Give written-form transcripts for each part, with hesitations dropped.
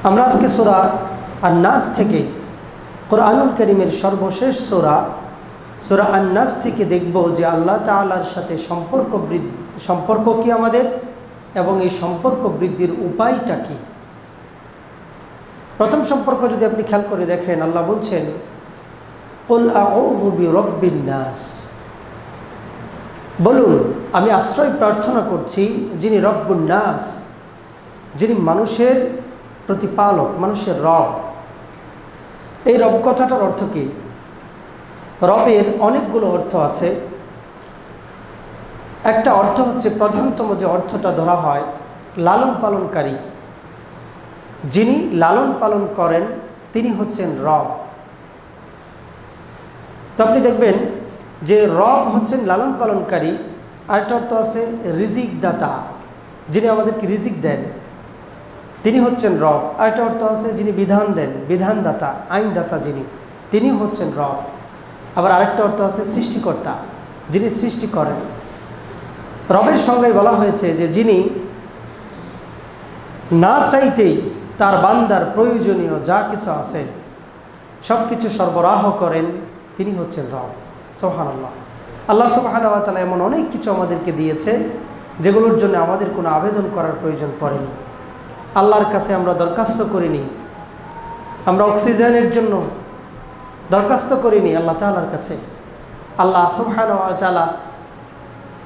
আমরা আজকে সূরা আন-নাস থেকে, কোরআনুল কারীমের সর্বশেষ সূরা আন-নাস থেকে দেখব যে আল্লাহ তাআলার সাথে সম্পর্ক কি আমাদের, এবং এই সম্পর্ক বৃদ্ধির উপায়টা কি। প্রথম সম্পর্ক যদি আপনি খেয়াল করে দেখেন, আল্লাহ বলছেন কুল আউযু বিরাব্বিন নাস, বলুন আমি আশ্রয় প্রার্থনা করছি যিনি রব্বুন নাস, যিনি মানুষের প্রতিপালক, মানুষের রব। এই রব কথাটার অর্থ কি? রবের অনেকগুলো অর্থ আছে। একটা অর্থ হচ্ছে, প্রধানতম যে অর্থটা ধরা হয়, লালন পালনকারী। যিনি লালন পালন করেন তিনি হচ্ছেন রব। তো আপনি দেখবেন যে রব হচ্ছেন লালন পালনকারী। আরেকটা অর্থ আছে রিজিক দাতা, যিনি আমাদেরকে রিজিক দেন তিনি হচ্ছেন রব। আরেকটা অর্থ আছে যিনি বিধান দেন, বিধানদাতা, আইনদাতা যিনি, তিনি হচ্ছেন রব। আবার আরেকটা অর্থ আছে সৃষ্টিকর্তা, যিনি সৃষ্টি করেন। রবের সঙ্গে বলা হয়েছে যে যিনি না চাইতেই তার বান্দার প্রয়োজনীয় যা কিছু আছে সব কিছু সরবরাহ করেন, তিনি হচ্ছেন রব। সুবহানাল্লাহ। আল্লাহ সুবহানাহু ওয়া তাআলা এমন অনেক কিছু আমাদেরকে দিয়েছে যেগুলোর জন্য আমাদের কোনো আবেদন করার প্রয়োজন পড়েনি। আল্লাহর কাছে আমরা দরখাস্ত করিনি, আমরা অক্সিজেনের জন্য দরখাস্ত করিনি আল্লাহ তাআলার কাছে। আল্লাহ সুবহানাহু ওয়া তাআলা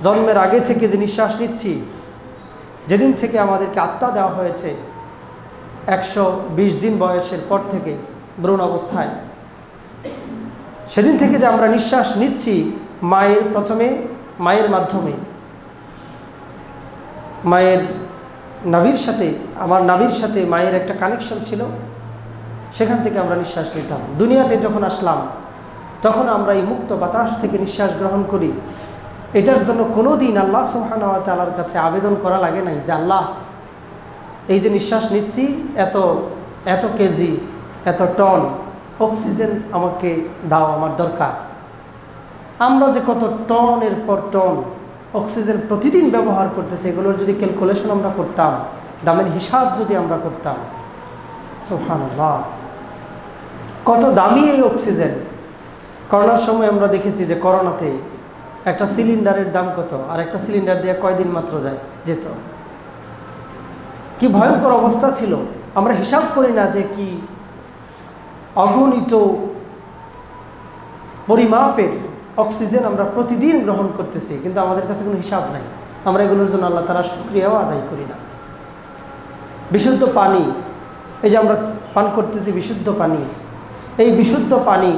জন্মের আগে থেকে যে নিঃশ্বাস নিচ্ছি, যেদিন থেকে আমাদেরকে আত্মা দেওয়া হয়েছে, 120 দিন বয়সের পর থেকে ভ্রূণ অবস্থায়, সেদিন থেকে যে আমরা নিঃশ্বাস নিচ্ছি, প্রথমে মায়ের মাধ্যমে, মায়ের নাভির সাথে, আমার নাভির সাথে মায়ের একটা কানেকশন ছিল, সেখান থেকে আমরা নিঃশ্বাস নিতাম। দুনিয়াতে যখন আসলাম তখন আমরা এই মুক্ত বাতাস থেকে নিঃশ্বাস গ্রহণ করি। এটার জন্য কোনো দিন আল্লাহ সুবহানাহু ওয়া তাআলার কাছে আবেদন করা লাগে নাই যে আল্লাহ এই যে নিঃশ্বাস নিচ্ছি, এত কেজি, এত টন অক্সিজেন আমাকে দাও, আমার দরকার। আমরা যে কত টনের পর টন অক্সিজেন প্রতিদিন ব্যবহার করতেছি, এগুলোর যদি ক্যালকুলেশন আমরা করতাম, দামের হিসাব যদি আমরা করতাম, সুবহানাল্লাহ, কত দামি এই অক্সিজেন। করোনার সময় আমরা দেখেছি যে করোনাতে একটা সিলিন্ডারের দাম কত, আর একটা সিলিন্ডার দিয়ে কয়দিন মাত্র যেত। কি ভয়ঙ্কর অবস্থা ছিল। আমরা হিসাব করি না যে কি অগণিত পরিমাপের অক্সিজেন আমরা প্রতিদিন গ্রহণ করতেছি, কিন্তু আমাদের কাছে কোনো হিসাব নাই। আমরা এগুলোর জন্য আল্লাহ তাআলার শুকরিয়াও আদায় করি না। বিশুদ্ধ পানি, এই যে আমরা পান করতেছি বিশুদ্ধ পানি, এই বিশুদ্ধ পানি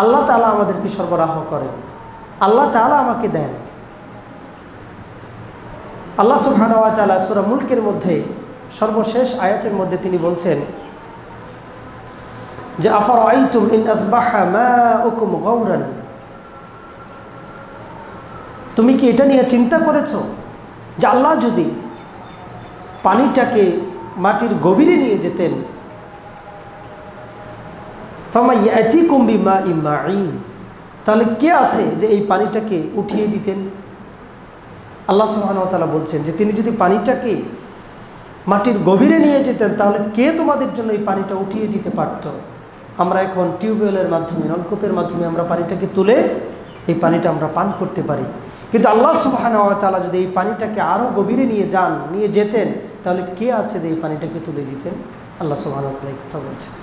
আল্লাহ তাআলা আমাদেরকে সরবরাহ করেন, আল্লাহ তাআলা আমাকে দেন। আল্লাহ সুবহানাহু ওয়া তাআলা সূরা মুলকের মধ্যে সর্বশেষ আয়াতের মধ্যে তিনি বলছেন যে আফারাআইতুম ইন আসবাহা মাউকুম গাওরান, তুমি কি এটা নিয়ে চিন্তা করেছো যে আল্লাহ যদি পানিটাকে মাটির গভীরে নিয়ে যেতেন, ফামা ইয়াতিকুম বিমাইন মাঈন, তাহলে কে আছে যে এই পানিটাকে উঠিয়ে দিতেন? আল্লাহ সুবহানাহু ওয়া তাআলা বলছেন যে তিনি যদি পানিটাকে মাটির গভীরে নিয়ে যেতেন, তাহলে কে তোমাদের জন্য এই পানিটা উঠিয়ে দিতে পারত? আমরা এখন টিউবওয়েলের মাধ্যমে, নলকূপের মাধ্যমে আমরা পানিটাকে তুলে এই পানিটা আমরা পান করতে পারি। কিন্তু আল্লাহ সুবহানাহু ওয়া তাআলা যদি এই পানিটাকে আরও গভীরে নিয়ে যেতেন, তাহলে কে আছে যে এই পানিটাকে তুলে দিতেন? আল্লাহ সুবহানাহু ওয়া তাআলা এই কথা বলছেন।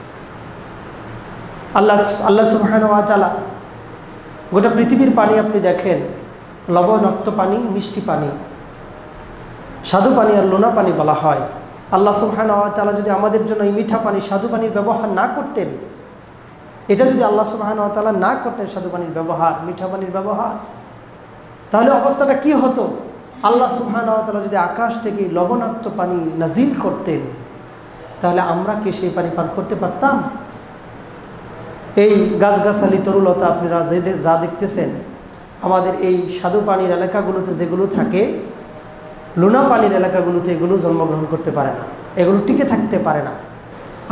আল্লাহ সুবহানাহু ওয়া তাআলা গোটা পৃথিবীর পানি আপনি দেখেন, লবণাক্ত পানি, মিষ্টি পানি, স্বাদু পানি আর লোনা পানি বলা হয়। আল্লাহ সুবহানাহু ওয়া তাআলা যদি আমাদের জন্য এই মিঠা পানি, স্বাদু পানির ব্যবহার না করতেন, এটা যদি আল্লাহ সুবহানাহু ওয়া তাআলা না করতেন, স্বাদু পানির ব্যবহার, মিঠা পানির ব্যবহার, তাহলে অবস্থাটা কি হতো? আল্লাহ সুবহানাহু ওয়া তাআলা যদি আকাশ থেকে লবণাক্ত পানি নাজিল করতেন, তাহলে আমরা কি সেই পানি পান করতে পারতাম? এই গাছগাছালি, তরুলতা আপনারা যা দেখতেছেন, আমাদের এই স্বাদু পানির এলাকাগুলোতে যেগুলো থাকে, লোনা পানির এলাকাগুলোতে এগুলো জন্মগ্রহণ করতে পারে না, এগুলো টিকে থাকতে পারে না।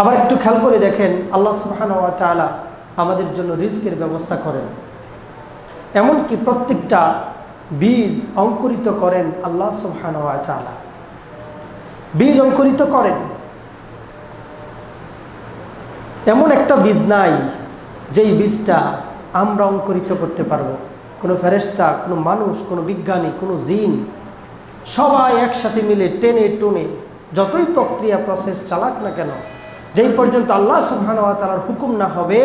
আবার একটু খেয়াল করে দেখেন, আল্লাহ সুবহানাহু ওয়া তাআলা আমাদের জন্য রিজকের ব্যবস্থা করেন। এমনকি প্রত্যেকটা বীজ অঙ্কুরিত করেন আল্লাহ সুবহানাহু ওয়া তাআলা, বীজ অঙ্কুরিত করেন। এমন একটা বীজ নাই যেই বীজটা আমরা অঙ্কুরিত করতে পারবো। কোনো ফেরেশতা, কোনো মানুষ, কোনো বিজ্ঞানী, কোনো জিন সবাই একসাথে মিলে টেনে টুনে যতই প্রক্রিয়া প্রসেস চালাক না কেন, যেই পর্যন্ত আল্লাহ সুবহানাহু ওয়া তাআলার হুকুম না হবে,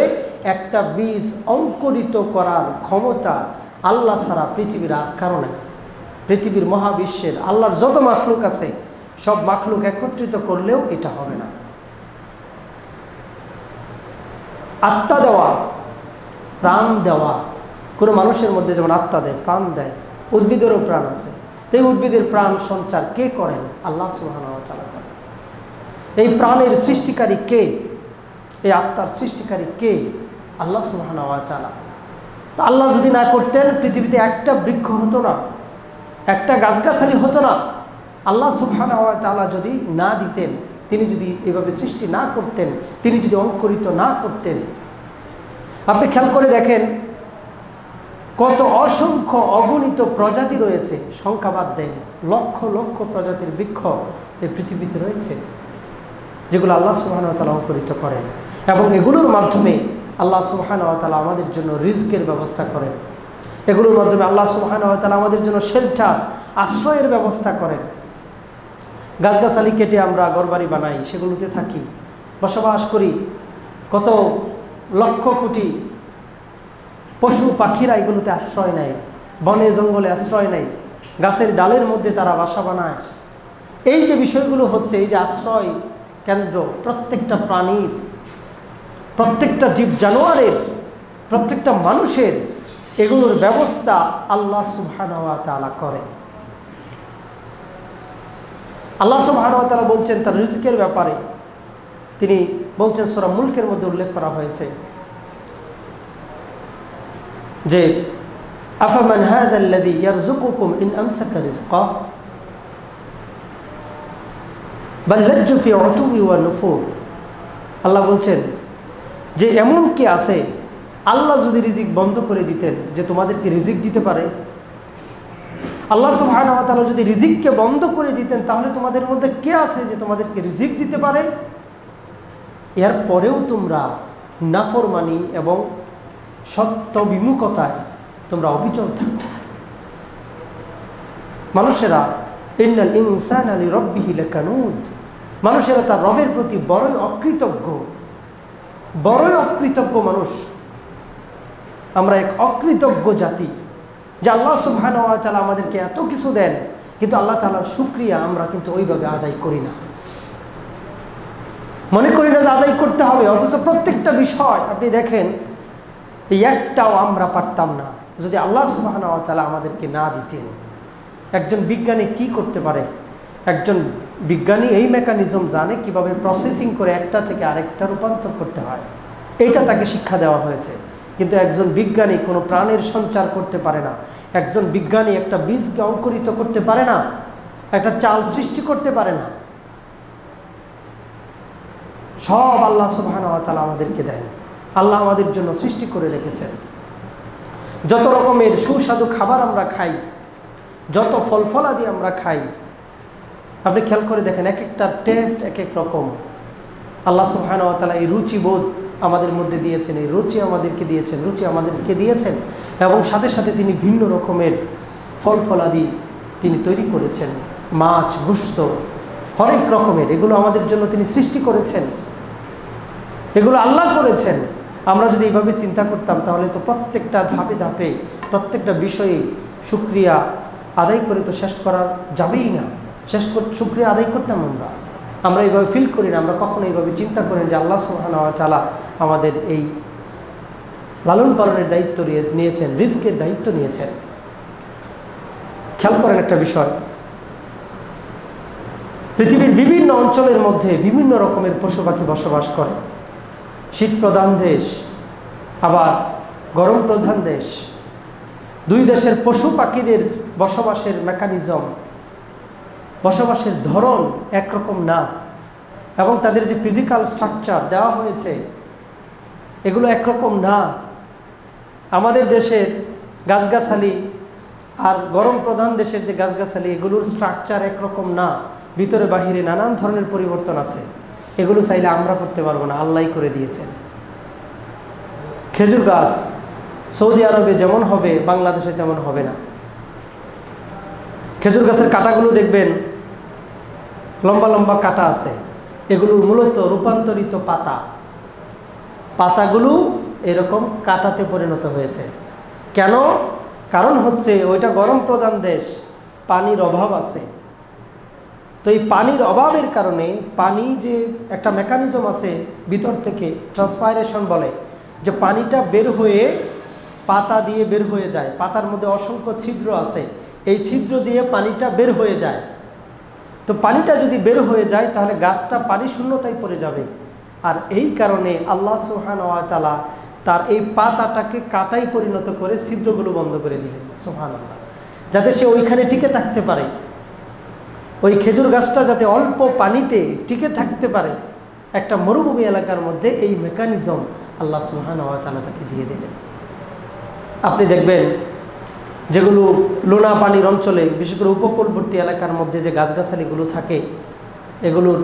একটা বীজ অঙ্কুরিত করার ক্ষমতা আল্লাহ ছাড়া পৃথিবীর আর কারো নাই। পৃথিবীর মহাবিশ্বের আল্লাহর যত মাখলুক আছে সব মাখলুক একত্রিত করলেও এটা হবে না। আত্মা দেওয়া, প্রাণ দেওয়া, কোনো মানুষের মধ্যে যেমন আত্মা দেয়, প্রাণ দেয়, উদ্ভিদেরও প্রাণ আছে। এই উদ্ভিদের প্রাণ সঞ্চার কে করেন? আল্লাহ সুবহানাহু ওয়া তাআলা করেন। এই প্রাণের সৃষ্টিকারী কে? এই আত্মার সৃষ্টিকারী কে? আল্লাহ সুবহানাহু ওয়া তাআলা। তো আল্লাহ যদি না করতেন পৃথিবীতে একটা বৃক্ষ হতো না, একটা গাছগাছালি হতো না। আল্লাহ সুবহানাহু ওয়া তাআলা যদি না দিতেন, তিনি যদি এভাবে সৃষ্টি না করতেন, তিনি যদি অঙ্কুরিত না করতেন, আপনি খেয়াল করে দেখেন কত অসংখ্য অগণিত প্রজাতি রয়েছে, সংখ্যা বাদ দেন, লক্ষ লক্ষ প্রজাতির বৃক্ষ এই পৃথিবীতে রয়েছে, যেগুলো আল্লাহ সুবহানাহু ওয়া তাআলা অঙ্কুরিত করেন। এবং এগুলোর মাধ্যমে আল্লাহ সুবহানাহু ওয়া তাআলা আমাদের জন্য রিজকের ব্যবস্থা করেন। এগুলোর মাধ্যমে আল্লাহ সুবহানাহু ওয়া তাআলা আমাদের জন্য শেল্টার, আশ্রয়ের ব্যবস্থা করেন। গাছগাছালি কেটে আমরা ঘরবাড়ি বানাই, সেগুলোতে থাকি, বসবাস করি। কত লক্ষ কোটি পশু পাখিরা এগুলোতে আশ্রয় নেয়, বনে জঙ্গলে আশ্রয় নেয়, গাছের ডালের মধ্যে তারা বাসা বানায়। এই যে বিষয়গুলো হচ্ছে, এই যে আশ্রয় কেন্দ্র প্রত্যেকটা প্রাণীর, প্রত্যেকটা জীব জানোয়ারের, প্রত্যেকটা মানুষের, এগুলোর ব্যবস্থা আল্লাহ সুবহানাহু ওয়া তাআলা করেন। আল্লাহ সুবহানাহু ওয়া তাআলা বলছেন তার রিজকের ব্যাপারে, তিনি বলছেন সূরা মুলকের মধ্যে উল্লেখ করা হয়েছে যে আফামান হাযাল্লাযী ইয়ারযুকুকুম ইন আমসাকা রিজকাহ বাল লাজ্জু ফি উতুবি ওয়া নুফুর। আল্লাহ বলছেন যে এমন কি আছে, আল্লাহ যদি রিজিক বন্ধ করে দিতেন, যে তোমাদেরকে রিজিক দিতে পারে, আল্লাহ সুবহানাহু ওয়া তাআলা যদি রিজিককে বন্ধ করে দিতেন, তাহলে তোমাদের মধ্যে কে আছে যে তোমাদেরকে রিজিক দিতে পারে? এর পরেও তোমরা নাফরমানি এবং সত্য বিমুখতায় তোমরা অবিচল থাকো। মানুষেরা ইন্নাল ইনসানা লিরাব্বিহি লাকানুদ, মানুষেরা তার রবের প্রতি বড়ই অকৃতজ্ঞ, বড়ই অকৃতজ্ঞ মানুষ। আমরা এক অকৃতজ্ঞ জাতি, যে আল্লাহ সুবহানাহু ওয়া তাআলা আমাদেরকে এত কিছু দেন, কিন্তু আল্লাহ তাআলার শুকরিয়া আমরা কিন্তু ওইভাবে আদায় করি না, মনে করি না যে আদায় করতে হবে। অথচ প্রত্যেকটা বিষয় আপনি দেখেন, এই একটাও আমরা পারতাম না যদি আল্লাহ সুবহানাহু ওয়া তাআলা আমাদেরকে না দিতেন। একজন বিজ্ঞানী কি করতে পারে? একজন বিজ্ঞানী এই মেকানিজম জানে কিভাবে প্রসেসিং করে একটা থেকে আরেকটা রূপান্তর করতে হয়, এটা তাকে শিক্ষা দেওয়া হয়েছে। কিন্তু একজন বিজ্ঞানী কোনো প্রাণের সঞ্চার করতে পারে না, একজন বিজ্ঞানী একটা বীজকে অঙ্কুরিত করতে পারে না, একটা চাল সৃষ্টি করতে পারে না। সব আল্লাহ সুবহানাহু ওয়া তাআলা আমাদেরকে দেন, আল্লাহ আমাদের জন্য সৃষ্টি করে রেখেছেন। যত রকমের সুস্বাদু খাবার আমরা খাই, যত ফল ফলাদি আমরা খাই, আপনি খেয়াল করে দেখেন এক একটা টেস্ট এক এক রকম। আল্লাহ সুবহানাহু ওয়া তাআলা এই রুচিবোধ আমাদের মধ্যে দিয়েছেন, এই রুচি আমাদেরকে দিয়েছেন, রুচি আমাদেরকে দিয়েছেন, এবং সাথে সাথে তিনি ভিন্ন রকমের ফল ফলাদি তিনি তৈরি করেছেন, মাছ, গোশত, হরেক রকমের, এগুলো আমাদের জন্য তিনি সৃষ্টি করেছেন, এগুলো আল্লাহ করেছেন। আমরা যদি এইভাবে চিন্তা করতাম, তাহলে তো প্রত্যেকটা ধাপে ধাপে প্রত্যেকটা বিষয়ে শুকরিয়া আদায় করে তো শেষ করা যাবেই না। শুকরিয়া আদায় করতাম আমরা এইভাবে ফিল করি না, আমরা কখনো এইভাবে চিন্তা করি যে আল্লাহ সুবহানাহু ওয়া তাআলা আমাদের এই লালন পালনের দায়িত্ব নিয়েছেন, রিজকের দায়িত্ব নিয়েছেন। খেয়াল করেন একটা বিষয়, পৃথিবীর বিভিন্ন অঞ্চলের মধ্যে বিভিন্ন রকমের পশু পাখি বসবাস করে। শীত প্রধান দেশ, আবার গরম প্রধান দেশ। দুই দেশের পশু পাখিদের বসবাসের মেকানিজম, বসবাসের ধরন একরকম না, এবং তাদের যে ফিজিক্যাল স্ট্রাকচার দেওয়া হয়েছে এগুলো একরকম না। আমাদের দেশের গাছগাছালি আর গরম প্রধান দেশের যে গাছগাছালি, এগুলোর স্ট্রাকচার একরকম না, ভিতরে বাহিরে নানান ধরনের পরিবর্তন আছে। এগুলো চাইলে আমরা করতে পারবো না, আল্লাহই করে দিয়েছেন। খেজুর গাছ সৌদি আরবে যেমন হবে বাংলাদেশে তেমন হবে না। খেজুর গাছের কাঁটাগুলো দেখবেন লম্বা লম্বা কাঁটা আছে, এগুলো মূলত রূপান্তরিত পাতাগুলো এরকম কাঁটাতে পরিণত হয়েছে। কেন? কারণ হচ্ছে ওইটা গরম প্রধান দেশ, পানির অভাব আছে। তো এই পানির অভাবের কারণে পানি যে একটা মেকানিজম আছে ভিতর থেকে, ট্রান্সপাইরেশন বলে, যে পানিটা বের হয়ে পাতা দিয়ে বের হয়ে যায়। পাতার মধ্যে অসংখ্য ছিদ্র আছে, এই ছিদ্র দিয়ে পানিটা বের হয়ে যায়। তো পানিটা যদি বের হয়ে যায় তাহলে গাছটা পানি শূন্যতায় পড়ে যাবে। আর এই কারণে আল্লাহ সুবহানাহু ওয়া তাআলা তার এই পাতাটাকে কাঁটায় পরিণত করে ছিদ্রগুলো বন্ধ করে দিলেন, সুবহানাল্লাহ, যাতে সে ওইখানে টিকে থাকতে পারে। ওই খেজুর গাছটা যাতে অল্প পানিতে টিকে থাকতে পারে, একটা মরুভূমি এলাকার মধ্যে এই মেকানিজম আল্লাহ সুবহানাহু ওয়া তাআলা তাকে দিয়ে দিলেন। আপনি দেখবেন যেগুলো লোনা পানির অঞ্চলে, বিশেষ করে উপকূলবর্তী এলাকার মধ্যে যে গাছগাছালিগুলো থাকে, এগুলোর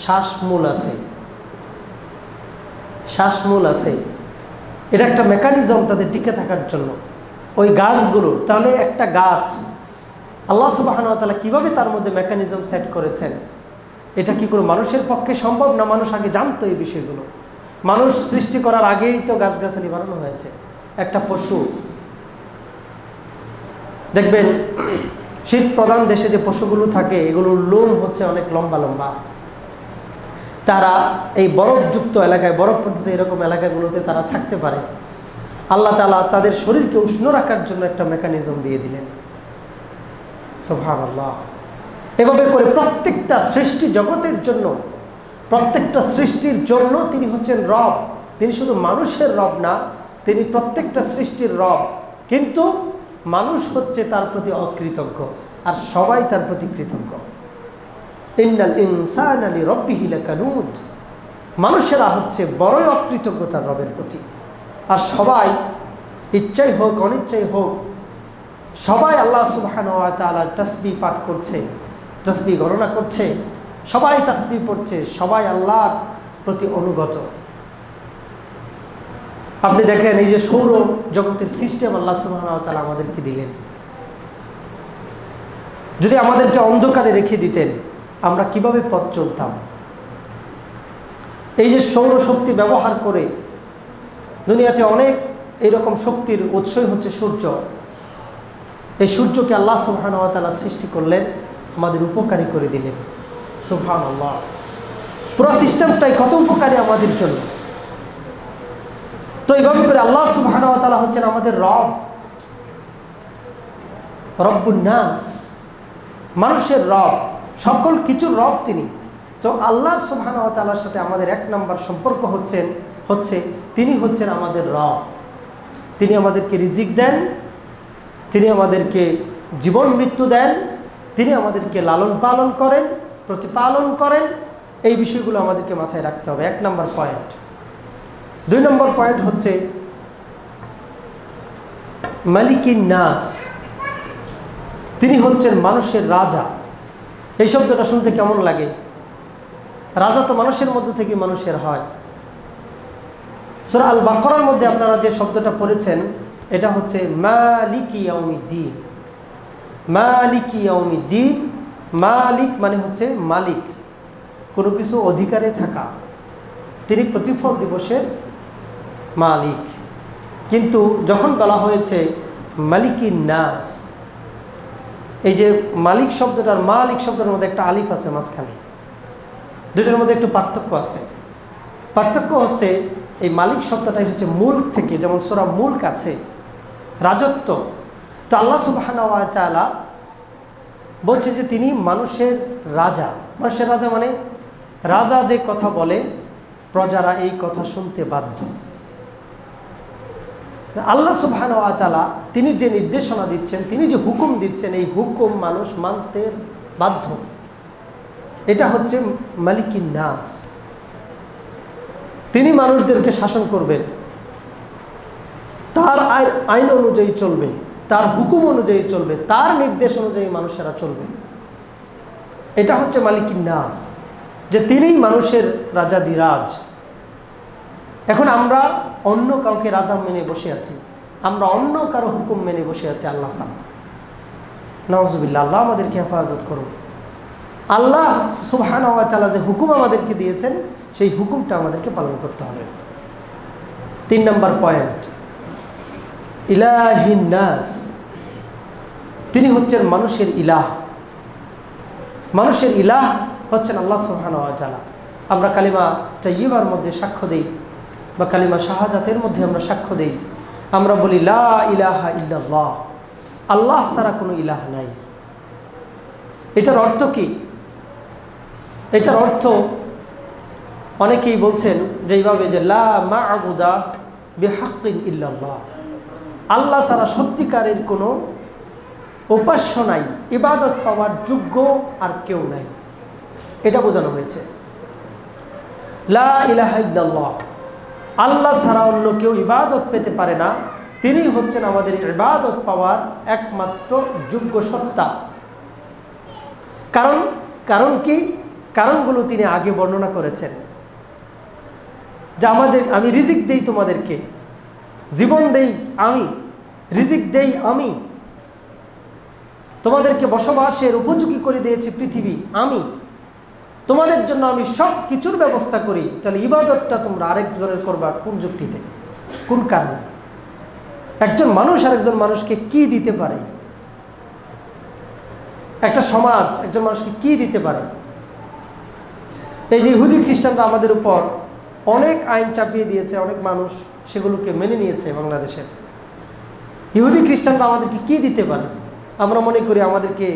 শ্বাসমূল আছে। এটা একটা মেকানিজম তাদের টিকে থাকার জন্য। ওই গাছগুলো, তাহলে একটা গাছ আল্লাহ সুবহানাহু ওয়া তাআলা কীভাবে তার মধ্যে মেকানিজম সেট করেছেন, এটা কি করে মানুষের পক্ষে সম্ভব না? মানুষ আগে জানতো এই বিষয়গুলো। মানুষ সৃষ্টি করার আগেই তো গাছগাছালি বানানো হয়েছে। একটা পশু দেখবেন, শীত প্রধান দেশে যে পশুগুলো থাকে এগুলোর লোম হচ্ছে অনেক লম্বা লম্বা। তারা এই বরফযুক্ত এলাকায়, বরফ পড়ছে এরকম এলাকাগুলোতে তারা থাকতে পারে। আল্লাহ তাআলা তাদের শরীরকে উষ্ণ রাখার জন্য একটা মেকানিজম দিয়ে দিলেন, সুবহানাল্লাহ। এভাবে করে প্রত্যেকটা সৃষ্টি জগতের জন্য, প্রত্যেকটা সৃষ্টির জন্য তিনি হচ্ছেন রব। তিনি শুধু মানুষের রব না, তিনি প্রত্যেকটা সৃষ্টির রব। কিন্তু মানুষ হচ্ছে তার প্রতি অকৃতজ্ঞ, আর সবাই তার প্রতি কৃতজ্ঞ। ইন্নাল ইনসানা লিরাব্বিহি লাকানুদ। মানুষেরা হচ্ছে বড়ই অকৃতজ্ঞ তার রবের প্রতি। আর সবাই, ইচ্ছাই হোক অনিচ্ছাই হোক, সবাই আল্লাহ সুবহানাহু ওয়া তাআলার তাসবিহ পাঠ করছে, তাসবিহ গণনা করছে, সবাই তাসবিহ পড়ছে, সবাই আল্লাহর প্রতি অনুগত। আপনি দেখেন এই যে সৌর জগতের সিস্টেম আল্লাহ সুবহানাহু ওয়া তাআলা আমাদেরকে দিলেন। যদি আমাদেরকে অন্ধকারে রেখে দিতেন, আমরা কিভাবে পথ চলতাম? এই যে সৌরশক্তি ব্যবহার করে দুনিয়াতে অনেক এইরকম শক্তির উৎসই হচ্ছে সূর্য। এই সূর্যকে আল্লাহ সুবহানাহু ওয়া তাআলা সৃষ্টি করলেন, আমাদের উপকারী করে দিলেন, সুবহানাল্লাহ। পুরো সিস্টেমটাই কত উপকারী আমাদের জন্য। তো এইভাবে করে আল্লাহ সুবহানাহু ওয়া তাআলা হচ্ছেন আমাদের রব, রব্বুন নাস, মানুষের রব, সকল কিছুর রব তিনি। তো আল্লাহ সুবহানাহু ওয়া তাআলার সাথে আমাদের এক নম্বর সম্পর্ক হচ্ছে তিনি হচ্ছেন আমাদের রব। তিনি আমাদেরকে রিজিক দেন, তিনি আমাদেরকে জীবন মৃত্যু দেন, তিনি আমাদেরকে লালন পালন করেন, প্রতিপালন করেন। এই বিষয়গুলো আমাদেরকে মাথায় রাখতে হবে, এক নম্বর পয়েন্ট। দুই নম্বর পয়েন্ট হচ্ছে মালিকিন নাস, তিনি হচ্ছেন মানুষের রাজা। এই শব্দটা শুনতে কেমন লাগে? রাজা তো মানুষের মধ্যে থেকে মানুষের হয়। সূরা আল বাকারার মধ্যে আপনারা যে শব্দটা পড়েছেন, এটা হচ্ছে মালিকি ইয়াউমিদ্দিন। মালিকি ইয়াউমিদ্দিন, মালিক মানে হচ্ছে মালিক, কোনো কিছু অধিকারে থাকা। তিনি প্রতিফল দিবসের মালিক। কিন্তু যখন বলা হয়েছে মালিকিন নাস, এই যে মালিক শব্দটার, মালিক শব্দের মধ্যে একটা আলিফ আছে মাঝখানে, দুটোর মধ্যে একটু পার্থক্য আছে। পার্থক্য হচ্ছে এই মালিক শব্দটা হচ্ছে মুলক থেকে, যেমন সূরা মুলক আছে, রাজত্ব। তো আল্লাহ সুবহানাহু ওয়া তাআলা বলছেন যে তিনি মানুষের রাজা। মানুষের রাজা মানে রাজা যে কথা বলে প্রজারা এই কথা শুনতে বাধ্য। আল্লাহ সুবহানাহু ওয়া তাআলা তিনি যে নির্দেশনা দিচ্ছেন, তিনি যে হুকুম দিচ্ছেন, এই হুকুম মানুষ মানতে বাধ্য। এটা হচ্ছে মালিকিন নাস। তিনি মানুষদেরকে শাসন করবেন, তার আইন অনুযায়ী চলবে, তার হুকুম অনুযায়ী চলবে, তার নির্দেশ অনুযায়ী মানুষেরা চলবে। এটা হচ্ছে মালিকিন নাস, যে তিনিই মানুষের রাজাধিরাজ। এখন আমরা অন্য কাউকে রাজা মেনে বসে আছি, আমরা অন্য কারো হুকুম মেনে বসে আছি আল্লাহ ছাড়া। নাউজুবিল্লাহ, আল্লাহ আমাদেরকে হেফাজত করুন। আল্লাহ সুবহানাহু ওয়া তাআলা যে হুকুম আমাদেরকে দিয়েছেন সেই হুকুমটা আমাদেরকে পালন করতে হবে। 3 নম্বর পয়েন্ট, ইলাহিন নাস, তিনি হচ্ছেন মানুষের ইলাহ। মানুষের ইলাহ হচ্ছেন আল্লাহ সুবহানাহু ওয়া তাআলা। আমরা কালিমা তাইয়্যিবার মধ্যে সাক্ষ্য দেই বা কালিমা শাহাদাতের মধ্যে আমরা সাক্ষ্য দেই, আমরা বলি লা ইলাহা ইল্লাল্লাহ, আল্লাহ ছাড়া কোনো ইলাহ নাই। এটার অর্থ কি? এটার অর্থ অনেকেই বলছেন যে এইভাবে যে লা মা'বুদা বিহাক্কিন ইল্লাল্লাহ, আল্লাহ ছাড়া সত্যিকারের কোনো উপাস্য নাই, ইবাদত পাওয়ার যোগ্য আর কেউ নাই, এটা বোঝানো হয়েছে। লা ইলাহা ইল্লাল্লাহ, আল্লাহ ছাড়া অন্য কেউ ইবাদত পেতে পারে না, তিনি হচ্ছেন আমাদের ইবাদত পাওয়ার একমাত্র যোগ্য সত্তা। কারণ কি? কারণগুলো তিনি আগে বর্ণনা করেছেন যে আমি রিজিক দেই তোমাদেরকে, জীবন দেই আমি, রিজিক দেই আমি, তোমাদেরকে বসবাসের উপযোগী করে দিয়েছি পৃথিবী আমি, তোমাদের জন্য আমি সব কিছুর ব্যবস্থা করি। তাহলে ইবাদতটা তোমরা আরেকজনের করবা কোন যুক্তিতে, কোন কারণে? একজন মানুষ আরেকজন মানুষকে কি দিতে পারে? একটা সমাজ একজন মানুষকে কি দিতে পারে? এই যে ইহুদি খ্রিস্টানরা আমাদের উপর অনেক আইন চাপিয়ে দিয়েছে, অনেক মানুষ সেগুলোকে মেনে নিয়েছে। বাংলাদেশের ইহুদি খ্রিস্টানরা আমাদেরকে কি দিতে পারে? আমরা মনে করি আমাদেরকে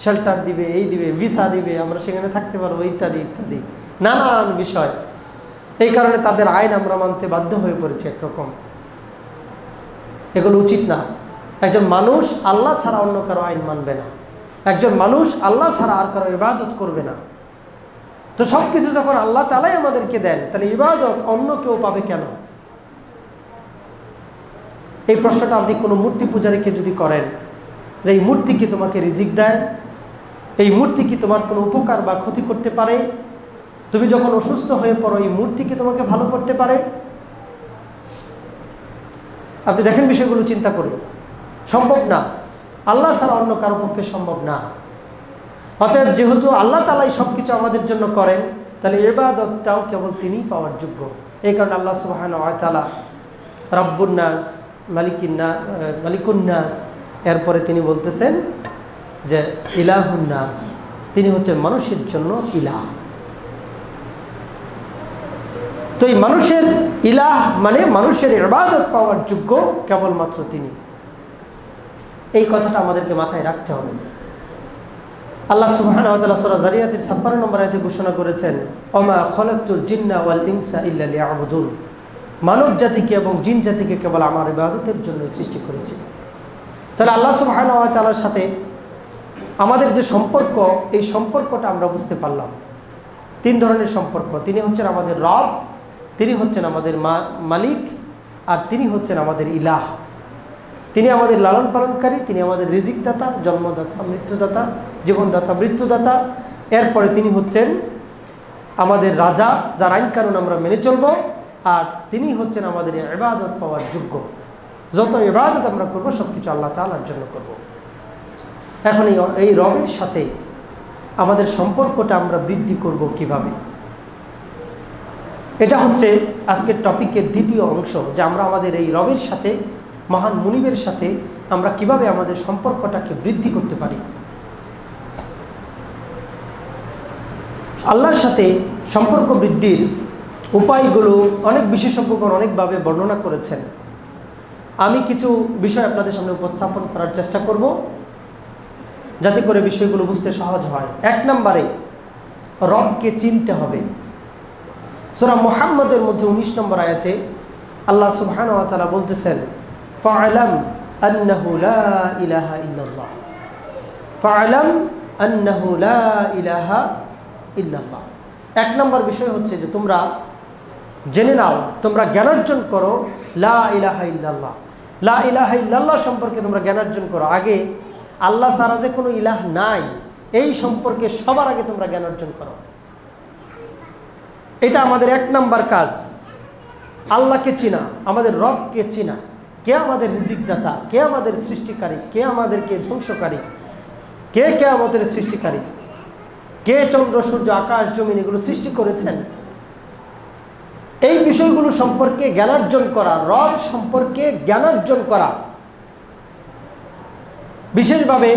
শেল্টার দিবে, এই দিবে, ভিসা দিবে, আমরা সেখানে থাকতে পারবো, ইত্যাদি ইত্যাদি নানান বিষয়। এই কারণে তাদের আইন আমরা মানতে বাধ্য হয়ে পড়েছি একরকম। এগুলো উচিত না। একজন মানুষ আল্লাহ ছাড়া অন্য কারো আইন মানবে না, একজন মানুষ আল্লাহ ছাড়া আর কারো ইবাদত করবে না। তো সব কিছু যখন আল্লাহ তাআলাই আমাদেরকে দেন, তাহলে ইবাদত অন্য কেউ পাবে কেন? এই প্রশ্নটা আপনি কোনো মূর্তি পূজারীকে যদি করেন যে এই মূর্তি কি তোমাকে রিজিক দেয়, এই মূর্তি কি তোমার কোনো উপকার বা ক্ষতি করতে পারে, তুমি যখন অসুস্থ হয়ে পড়ো এই মূর্তি কি তোমাকে ভালো করতে পারে? আপনি দেখেন বিষয়গুলো চিন্তা করে, সম্ভব না। আল্লাহ ছাড়া অন্য কারো পক্ষে সম্ভব না। অতএব যেহেতু আল্লাহ তাআলাই সব কিছু আমাদের জন্য করেন, তাহলে ইবাদতটাও কেবল তিনিই পাওয়ার যোগ্য। এই কারণে আল্লাহ সুবহানাহু ওয়া তাআলা রাব্বুন নাস, মালিকুন নাস, এরপরে তিনি বলতেছেন যে ইলাহুন নাস, তিনি হচ্ছেন মানুষের জন্য ইলাহ। তো এই মানুষের ইলাহ মানে মানুষের ইবাদত পাওয়ার যোগ্য কেবলমাত্র তিনি। এই কথাটা আমাদেরকে মাথায় রাখতে হবে। আল্লাহ সুবহানাহু ওয়া তাআলা সূরা যারিয়াতের 56 নম্বর আয়াতে ঘোষণা করেছেন, ওমা খলাকতুল জিন্না ওয়াল ইনসা ইল্লা লিয়াবুদুন, মানব জাতিকে এবং জিন জাতিকে কেবল আমার ইবাদতের জন্য সৃষ্টি করেছি। তাহলে আল্লাহ সুবহানাহু ওয়া তাআলার সাথে আমাদের যে সম্পর্ক, এই সম্পর্কটা আমরা বুঝতে পারলাম। 3 ধরনের সম্পর্ক। তিনি হচ্ছেন আমাদের রব, তিনি হচ্ছেন আমাদের মালিক, আর তিনি হচ্ছেন আমাদের ইলাহ। তিনি আমাদের লালন পালনকারী, তিনি আমাদের রিজিক দাতা, জন্মদাতা, মৃত্যুদাতা, জীবনদাতা, মৃত্যুদাতা। এরপরে তিনি হচ্ছেন আমাদের রাজা, যার আইন কানুন আমরা মেনে চলব, আর তিনি হচ্ছেন আমাদের ইবাদত পাওয়ার যোগ্য। যত ইবাদত আমরা করব সব কিছু আল্লাহ তাআলার জন্য করব। এখন এই রবের সাথে আমাদের সম্পর্কটা আমরা বৃদ্ধি করব কিভাবে? এটা হচ্ছে আজকের টপিকের দ্বিতীয় অংশ, যে আমরা আমাদের এই রবের সাথে, মহান মুনিবের সাথে আমরা কিভাবে আমাদের সম্পর্কটাকে বৃদ্ধি করতে পারি। আল্লাহর সাথে সম্পর্ক বৃদ্ধির উপায়গুলো অনেক বিশেষজ্ঞগণ অনেকভাবে বর্ণনা করেছেন। আমি কিছু বিষয় আপনাদের সামনে উপস্থাপন করার চেষ্টা করব, যাতে করে বিষয়গুলো বুঝতে সহজ হয়। 1 নম্বরে, রবকে চিনতে হবে। সূরা মুহাম্মদের মধ্যে 19 নম্বর আয়াতে আল্লাহ সুবহানাহু ওয়া তাআলা বলতেছেন, ফা'লাম আন্নাহু লা ইলাহা ইল্লাল্লাহ, ফা'লাম আন্নাহু লা ইলাহা ইল্লাল্লাহ। 1 নম্বর বিষয় হচ্ছে যে তোমরা জেনে নাও, তোমরা জ্ঞানার্জন করো লা ইলাহা ইল্লাল্লাহ। লা ইলাহা ইল্লাল্লাহ সম্পর্কে তোমরা জ্ঞানার্জন করো। আগে আল্লাহ ছাড়া যে কোনো ইলাহ নাই এই সম্পর্কে সবার আগে তোমরা জ্ঞান অর্জন করো। এটা আমাদের 1 নম্বর কাজ। আল্লাহকে চিনা, আমাদের রবকে চিনা, কে আমাদের রিজিকদাতা, কে আমাদের সৃষ্টিকারী, কে আমাদেরকে ধ্বংসকারী, কে আমাদের সৃষ্টিকারী, কে চন্দ্র সূর্য আকাশ জমিন এগুলো সৃষ্টি করেছেন, এই বিষয়গুলো সম্পর্কে জ্ঞানার্জন করা, রব সম্পর্কে জ্ঞানার্জন করা, বিশেষভাবে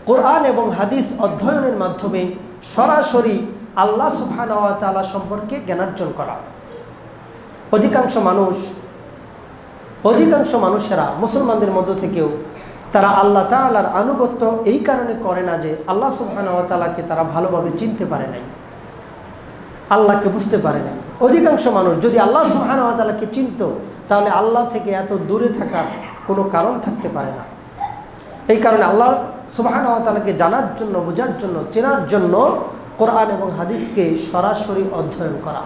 কোরআন এবং হাদিস অধ্যয়নের মাধ্যমে সরাসরি আল্লাহ সুবহানাহু ওয়া তাআলা সম্পর্কে জ্ঞানার্জন করা। অধিকাংশ মানুষেরা মুসলমানদের মধ্য থেকেও তারা আল্লাহ তাআলার আনুগত্য এই কারণে করে না যে আল্লাহ সুবহানাহু ওয়া তাআলাকে তারা ভালোভাবে চিনতে পারে নাই, আল্লাহকে বুঝতে পারে নাই। অধিকাংশ মানুষ যদি আল্লাহ সুবহানাহু ওয়া তাআলাকে চিনত তাহলে আল্লাহ থেকে এত দূরে থাকার কোনো কারণ থাকতে পারে না। এই কারণে আল্লাহ সুবহানাহু ওয়া তাআলাকে জানার জন্য, বোঝার জন্য, চেনার জন্য কোরআন এবং হাদিসকে সরাসরি অধ্যয়ন করা,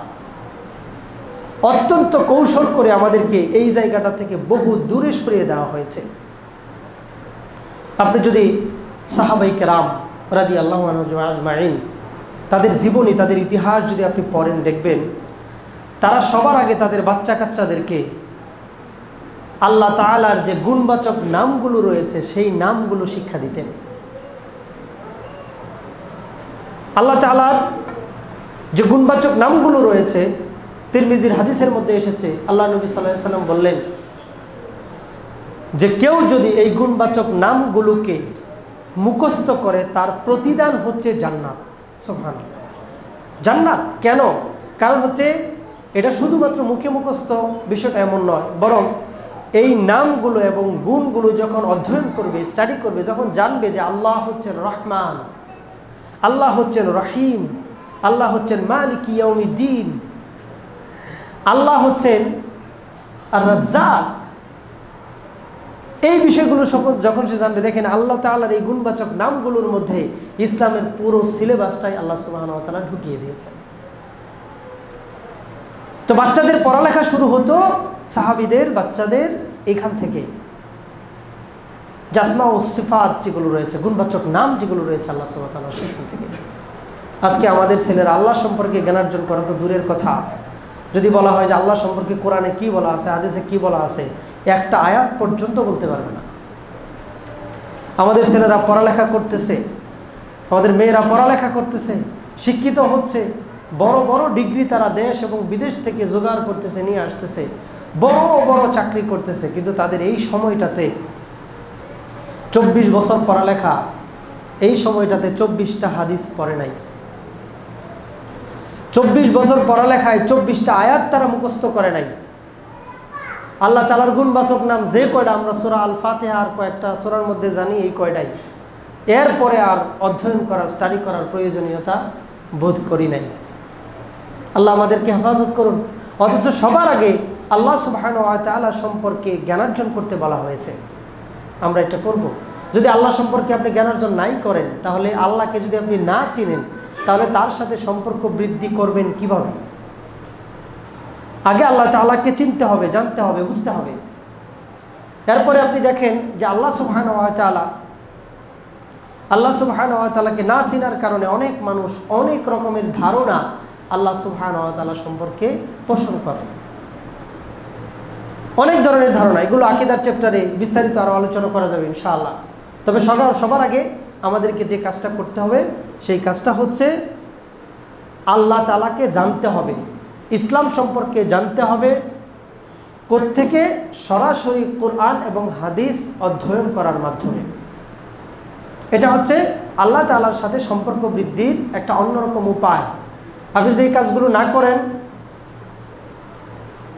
অত্যন্ত কৌশল করে আমাদেরকে এই জায়গাটা থেকে বহু দূরে সরিয়ে দেওয়া হয়েছে। আপনি যদি সাহাবায়ে কেরাম রাদিয়াল্লাহু আনহুম আজমাইন তাদের জীবনী, তাদের ইতিহাস যদি আপনি পড়েন, দেখবেন তারা সবার আগে তাদের বাচ্চা কাচ্চাদেরকে আল্লাহ তাআলার যে গুণবাচক নামগুলো রয়েছে সেই নামগুলো শিক্ষা দিতেন। আল্লাহ তাআলার যে গুণবাচক নামগুলো রয়েছে, তিরমিজির হাদিসের মধ্যে এসেছে, আল্লাহ নবী সাল্লাল্লাহু আলাইহি ওয়াসাল্লাম বললেন যে কেউ যদি এই গুণবাচক নামগুলোকে মুখস্থ করে তার প্রতিদান হচ্ছে জান্নাত। সুবহানাল্লাহ, জান্নাত। কেন? কারণ হচ্ছে এটা শুধুমাত্র মুখে মুখস্থ বিষয়টা এমন নয়, বরং এই নামগুলো এবং গুণগুলো যখন অধ্যয়ন করবে, স্টাডি করবে, যখন জানবে যে আল্লাহ হচ্ছেন রহমান, আল্লাহ হচ্ছেন রহিম, আল্লাহ হচ্ছেন মালিক ইয়াউমিদ্দিন, আল্লাহ হচ্ছেন আর রাজ্জাক, এই বিষয়গুলো যখন সে জানবে, দেখেন আল্লাহ তাআলার এই গুণবাচক নামগুলোর মধ্যে ইসলামের পুরো সিলেবাসটাই আল্লাহ সুবহানাহু ওয়া তাআলা ঢুকিয়ে দিয়েছেন। তো বাচ্চাদের পড়ালেখা শুরু হতো সাহাবীদের বাচ্চাদের এখান থেকে, জাসমা ও সিফাত যেগুলো রয়েছে, গুণবাচক নাম যেগুলো রয়েছে আল্লাহ সুবহানাহু ওয়া তাআলার, সেখান থেকে। আজকে আমাদের ছেলেরা আল্লাহ সম্পর্কে জ্ঞানার্জন করা তো দূরের কথা, যদি বলা হয় যে আল্লাহ সম্পর্কে কোরআনে কি বলা আছে, হাদিসে কি বলা আছে, একটা আয়াত পর্যন্ত বলতে পারবে না। আমাদের ছেলেরা পড়ালেখা করতেছে, আমাদের মেয়েরা পড়ালেখা করতেছে, শিক্ষিত হচ্ছে, বড় বড় ডিগ্রি তারা দেশ এবং বিদেশ থেকে জোগাড় করতেছে, নিয়ে আসতেছে, বড় বড় চাকরি করতেছে, কিন্তু তাদের এই সময়টাতে 24 বছর পড়ালেখা, এই সময়টাতে 24টা হাদিস পড়ে নাই। 24 বছর পড়ালেখায় 24টা আয়াত তারা মুখস্থ করে নাই। আল্লাহ তাআলার গুণবাচক নাম যে কয়টা আমরা সূরা আল ফাতিহা আর কয়েকটা সূরার মধ্যে জানি, এই কয়টাই, এরপরে আর অধ্যয়ন করার, স্টাডি করার প্রয়োজনীয়তা বোধ করি নাই। আল্লাহ আমাদেরকে হেফাজত করুন। অথচ সবার আগে আল্লাহ সুবহানাহু ওয়া তাআলা সম্পর্কে জ্ঞানার্জন করতে বলা হয়েছে, আমরা এটা করব। যদি আল্লাহ সম্পর্কে আপনি জ্ঞানার্জন নাই করেন, তাহলে আল্লাহকে যদি আপনি না চিনেন, তাহলে তার সাথে সম্পর্ক বৃদ্ধি করবেন কিভাবে? আগে আল্লাহ তাআলাকে চিনতে হবে, জানতে হবে, বুঝতে হবে। এরপরে আপনি দেখেন যে আল্লাহ সুবহানাহু ওয়া তাআলাকে না চিনার কারণে অনেক মানুষ অনেক রকমের ধারণা আল্লাহ সুবহানাহু ওয়া তাআলা সম্পর্কে পোষণ করে, অনেক ধরনের ধারণা। এগুলো আকীদার চ্যাপ্টারে বিস্তারিত আরো আলোচনা করা যাবে ইনশাআল্লাহ। তবে সবার আগে আমাদেরকে যে কাজটা করতে হবে, সেই কাজটা হচ্ছে আল্লাহ তাআলাকে জানতে হবে, ইসলাম সম্পর্কে জানতে হবে। কোত্থেকে? সরাসরি কোরআন এবং হাদিস অধ্যয়ন করার মাধ্যমে। এটা হচ্ছে আল্লাহ তাআলার সাথে সম্পর্ক বৃদ্ধির একটা অন্যরকম উপায়। আপনি যদি এই কাজগুলো না করেন,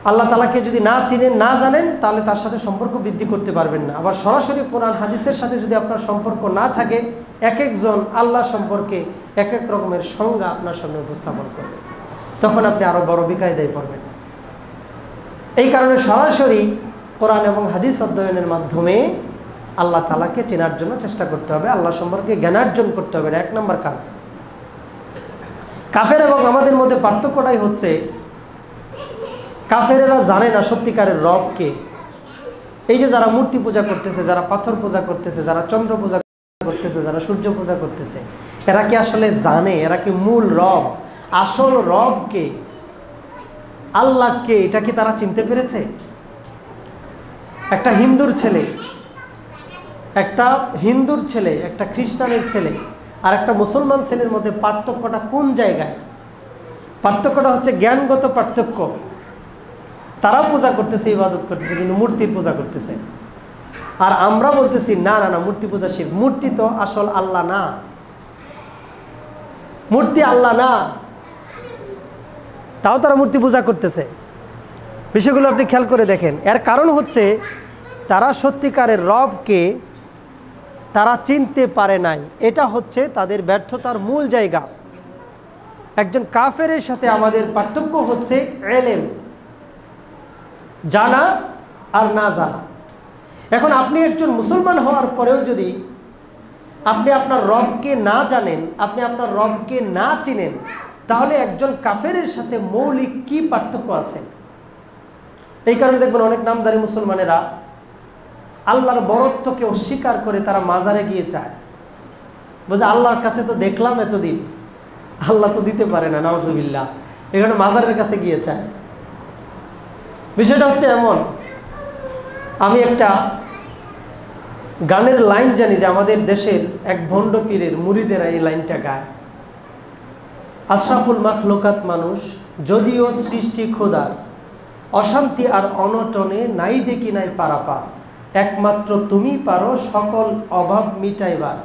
আল্লাহ তাআলাকে যদি না চিনেন, না জানেন, তাহলে তার সাথে সম্পর্ক বৃদ্ধি করতে পারবেন না। আবার সরাসরি কোরআন হাদিসের সাথে যদি আপনার সম্পর্ক না থাকে, এক একজন আল্লাহ সম্পর্কে এক এক রকমের সংজ্ঞা আপনার সামনে উপস্থাপন করবে, তখন আপনি আরো বড় বিকায়দায় পড়বেন। এই কারণে সরাসরি কোরআন এবং হাদিস অধ্যয়নের মাধ্যমে আল্লাহ তাআলাকে চেনার জন্য চেষ্টা করতে হবে, আল্লাহ সম্পর্কে জ্ঞানার্জন করতে হবে। এটা 1 নম্বর কাজ। কাফের এবং আমাদের মধ্যে পার্থক্যটাই হচ্ছে, কাফেরেরা জানে না সত্যিকারের রবকে। এই যে যারা মূর্তি পূজা করতেছে, যারা পাথর পূজা করতেছে, যারা চন্দ্র পূজা করতেছে, যারা সূর্য পূজা করতেছে, এরা কি আসলে জানে? এরা কি মূল রব, আসল রবকে আল্লাহকে, এটা কি তারা চিনতে পেরেছে? একটা হিন্দুর ছেলে, একটা খ্রিস্টানের ছেলে আর একটা মুসলমান ছেলের মধ্যে পার্থক্যটা কোন জায়গায়? পার্থক্যটা হচ্ছে জ্ঞানগত পার্থক্য। তারা পূজা করতেছে, ইবাদত করতেছে, কিন্তু মূর্তির পূজা করতেছে। আর আমরা বলতেছি না না না, মূর্তি পূজা শিরক। মূর্তি তো আসল আল্লাহ না, মূর্তি আল্লাহ না, তাও তারা মূর্তি পূজা করতেছে। বিষয়গুলো আপনি খেয়াল করে দেখেন। এর কারণ হচ্ছে তারা সত্যিকারের রবকে তারা চিনতে পারে নাই। এটা হচ্ছে তাদের ব্যর্থতার মূল জায়গা। একজন কাফেরের সাথে আমাদের পার্থক্য হচ্ছে ইলম, জানা আর না জানা। এখন আপনি একজন মুসলমান হওয়ার পরেও যদি আপনি আপনার রবকে না জানেন, আপনি আপনার রবকে না চিনেন, তাহলে একজন কাফেরের সাথে মৌলিক কি পার্থক্য আছে? এই কারণে দেখবেন অনেক নামধারী মুসলমানেরা আল্লাহর বরত্বকে অস্বীকার করে তারা মাজারে গিয়ে চায়, বলছে আল্লাহর কাছে তো দেখলাম এতদিন, আল্লাহ তো দিতে পারে না, নাউজুবিল্লাহ, এখানে মাজারের কাছে গিয়ে চায়। বিষয়টা হচ্ছে এমন, আমি একটা গানের লাইন জানি যে আমাদের দেশের এক ভণ্ড পীরের মুরিদেরা এই লাইনটা গায়। আশরাফুল মাখলুকাত মানুষ, যদিও সৃষ্টি খোদার, অশান্তি আর অনটনে নাই দেখি নাই পারাপার, একমাত্র তুমি পারো সকল অভাব মিটাইবার,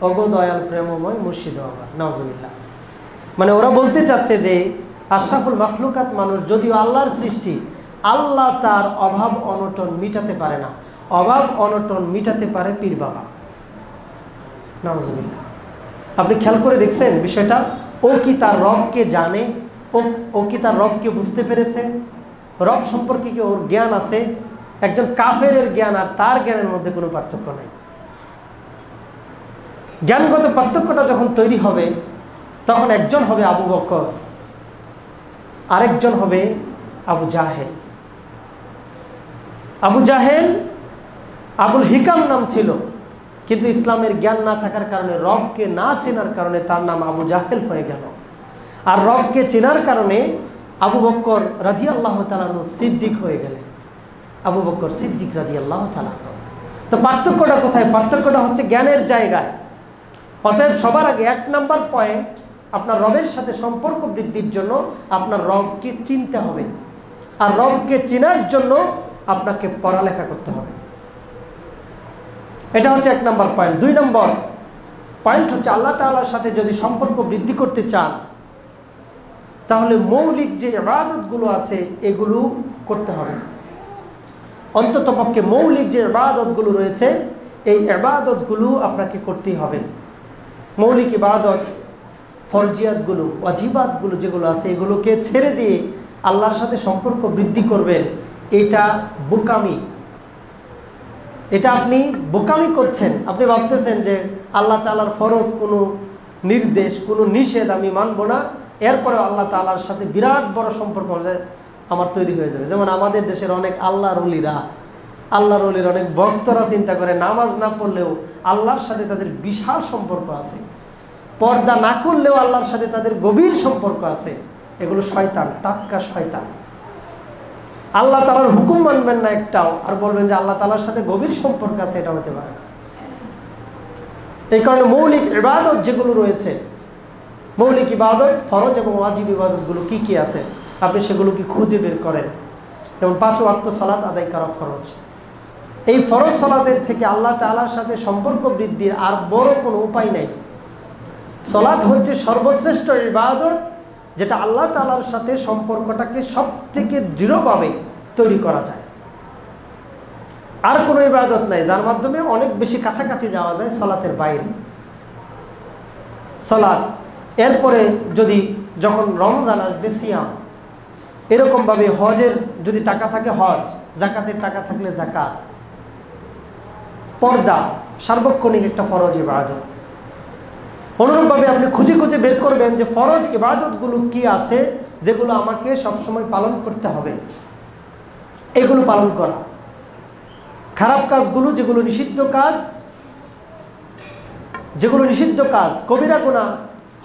অগো দয়াল প্রেমময় মুর্শিদ আমার। নাউজুবিল্লাহ। মানে ওরা বলতে চাচ্ছে যে আশরাফুল মাখলুকাত মানুষ, যদিও আল্লাহর সৃষ্টি, আল্লাহ তার অভাব অনটন মিটাতে পারে না, অভাব অনটন মিটাতে পারে পীর বাবা। নাউজুবিল্লাহ। আপনি খেয়াল করে দেখছেন বিষয়টা? ও কি তার রবকে জানে? ও কি তার রবকে বুঝতে পেরেছে? রব সম্পর্কে কি ওর জ্ঞান আছে? একজন কাফেরের জ্ঞান আর তার জ্ঞানের মধ্যে কোনো পার্থক্য নেই। জ্ঞানগত পার্থক্যটা যখন তৈরি হবে, তখন একজন হবে আবু বকর, আরেকজন হবে আবু জাহেল। আবু জাহেল আবুল হিকাম নাম ছিল, কিন্তু ইসলামের জ্ঞান না থাকার কারণে, রবকে না চেনার কারণে তার নাম আবু জাহেল হয়ে গেল। আর রবকে চেনার কারণে আবু বকর রাদিয়াল্লাহু তাআলা আনহু সিদ্দিক হয়ে গেলেন। আবু বকর সিদ্দিক রাদিয়াল্লাহু তাআলা আনহু। তো পার্থক্যটা কোথায়? পার্থক্যটা হচ্ছে জ্ঞানের জায়গায়। অতএব সবার আগে 1 নম্বর পয়েন্ট, আপনার রবের সাথে সম্পর্ক বৃদ্ধির জন্য আপনার রবকে চিনতে হবে। আর রবকে চেনার জন্য আপনাকে পড়ালেখা করতে হবে। এটা হচ্ছে 1 নম্বর পয়েন্ট। 2 নম্বর পয়েন্ট হচ্ছে আল্লাহ তাআলার সাথে যদি সম্পর্ক বৃদ্ধি করতে চান, তাহলে মৌলিক যে ইবাদতগুলো আছে এগুলো করতে হবে। অন্ততপক্ষে মৌলিক যে ইবাদতগুলো রয়েছে, এই ইবাদতগুলো আপনাকে করতেই হবে। মৌলিক ইবাদত, ফরজিয়াতগুলো, ওয়াজিবাতগুলো যেগুলো আছে, এগুলোকে ছেড়ে দিয়ে আল্লাহর সাথে সম্পর্ক বৃদ্ধি করবেন, এটা বোকামি। এটা আপনি বোকামি করছেন। আপনি ভাবতেছেন যে আল্লাহ তাআলার ফরজ কোনো নির্দেশ, কোনো নিষেধ আমি মানব না, এরপরে আল্লাহ তাআলার সাথে বিরাট বড় সম্পর্ক আমার তৈরি হয়ে যাবে। যেমন আমাদের দেশের অনেক আল্লাহর ওলির অনেক ভক্তরা চিন্তা করে নামাজ না পড়লেও আল্লাহর সাথে তাদের বিশাল সম্পর্ক আছে, পর্দা না করলেও আল্লাহর সাথে তাদের গভীর সম্পর্ক আছে। এগুলো শয়তান, টাটকা শয়তান। আল্লাহ তাআলার হুকুম মানবেন না একটাও, আর বলবেন যে আল্লাহ তাআলার সাথে গভীর সম্পর্ক আছে, এটা হতে পারে না। এই কারণে মৌলিক ইবাদত যেগুলো রয়েছে, মৌলিক ইবাদত, ফরজ এবং ওয়াজিব ইবাদতগুলো কি কি আছে আপনি সেগুলোকে খুঁজে বের করেন। যেমন 5 ওয়াক্ত সালাত আদায় করা ফরজ। এই ফরজ সালাতের থেকে আল্লাহ তাআলার সাথে সম্পর্ক বৃদ্ধির আর বড় কোনো উপায় নেই। সালাত হচ্ছে সর্বশ্রেষ্ঠ ইবাদত, যেটা আল্লাহ তাআলার সাথে সম্পর্কটাকে সবথেকে দৃঢ়ভাবে তৈরি করা যায়। আর কোনো ইবাদত নাই যার মাধ্যমে অনেক বেশি কাছাকাছি যাওয়া যায় সালাতের বাইরে। সালাত, এরপরে যখন রমজান আসবে সিয়াম, এরকমভাবে হজের যদি টাকা থাকে হজ, যাকাতের টাকা থাকলে যাকাত, পর্দা সার্বক্ষণিক একটা ফরজ ইবাদত। অনুরূপভাবে আপনি খুঁজে খুঁজে বের করবেন যে ফরজ ইবাদতগুলো কি আছে যেগুলো আমাকে সবসময় পালন করতে হবে, এগুলো পালন করা। খারাপ কাজগুলো, যেগুলো নিষিদ্ধ কাজ, কবিরা গুনাহ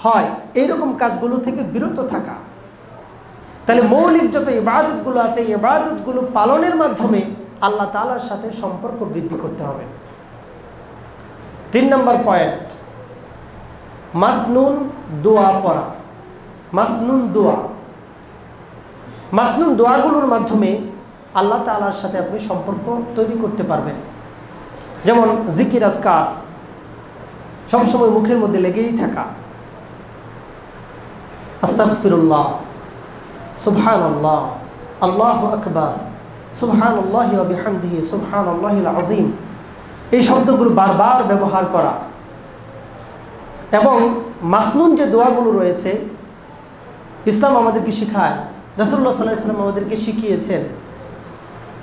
হয়, এইরকম কাজগুলো থেকে বিরত থাকা। তাহলে মৌলিক যত ইবাদতগুলো আছে এই ইবাদতগুলো পালনের মাধ্যমে আল্লাহ তাআলার সাথে সম্পর্ক বৃদ্ধি করতে হবে। 3 নম্বর পয়েন্ট, মাসনুন দোয়া পড়া। মাসনুন দোয়াগুলোর মাধ্যমে আল্লাহ তাআলার সাথে আপনি সম্পর্ক তৈরি করতে পারবেন। যেমন জিকির আজকার, সবসময় মুখের মধ্যে লেগেই থাকা, আস্তাগফিরুল্লাহ, সুবহানাল্লাহ, আল্লাহু আকবার, সুবহানাল্লাহি ওয়া বিহামদিহি, সুবহানাল্লাহিল আযীম, এই শব্দগুলো বারবার ব্যবহার করা। এবং মাসনুন যে দোয়াগুলো রয়েছে ইসলাম আমাদেরকে শেখায়, রাসূলুল্লাহ সাল্লাল্লাহু আলাইহি ওয়াসাল্লাম আমাদেরকে শিখিয়েছেন।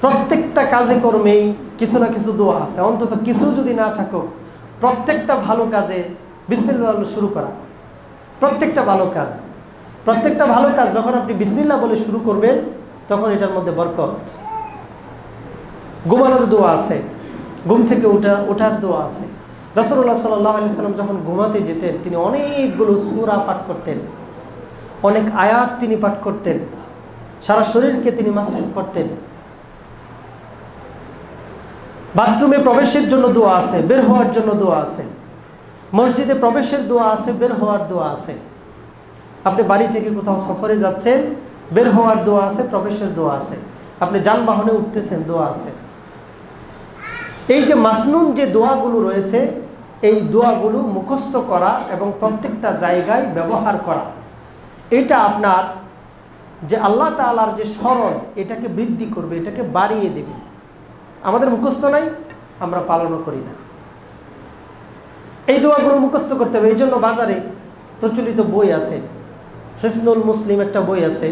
প্রত্যেকটা কাজে কর্মেই কিছু না কিছু দোয়া আছে, অন্তত কিছু যদি না থাকুক প্রত্যেকটা ভালো কাজে বিসমিল্লাহ বলে শুরু করা। প্রত্যেকটা ভালো কাজ যখন আপনি বিসমিল্লাহ বলে শুরু করবেন তখন এটার মধ্যে বরকত। ঘুমানোর দোয়া আছে, ঘুম থেকে ওঠার দোয়া আছে। রাসূলুল্লাহ সাল্লাল্লাহু আলাইহি ওয়াসাল্লাম যখন ঘুমাতে যেতেন তিনি অনেকগুলো সূরা পাঠ করতেন, অনেক আয়াত তিনি পাঠ করতেন, সারা শরীরকে তিনি মাসাজ করতেন। বাথরুমে প্রবেশের জন্য দোয়া আছে, বের হওয়ার জন্য দোয়া আছে। মসজিদে প্রবেশের দোয়া আছে, বের হওয়ার দোয়া আছে। আপনি বাড়ি থেকে কোথাও সফরে যাচ্ছেন, বের হওয়ার দোয়া আছে, প্রবেশের দোয়া আছে। আপনি যানবাহনে উঠতেছেন, দোয়া আছে। এই যে মাসনুন যে দোয়াগুলো রয়েছে এই দোয়াগুলো মুখস্থ করা এবং প্রত্যেকটা জায়গায় ব্যবহার করা, এটা আপনার যে আল্লাহ তাআলার যে স্মরণ এটাকে বৃদ্ধি করবে, এটাকে বাড়িয়ে দেবে। আমাদের মুখস্থ নাই, আমরা পালনও করি না। এই দোয়াগুলো মুখস্থ করতে হবে। এই জন্য বাজারে প্রচলিত বই আছে, হিসনুল মুসলিম একটা বই আছে,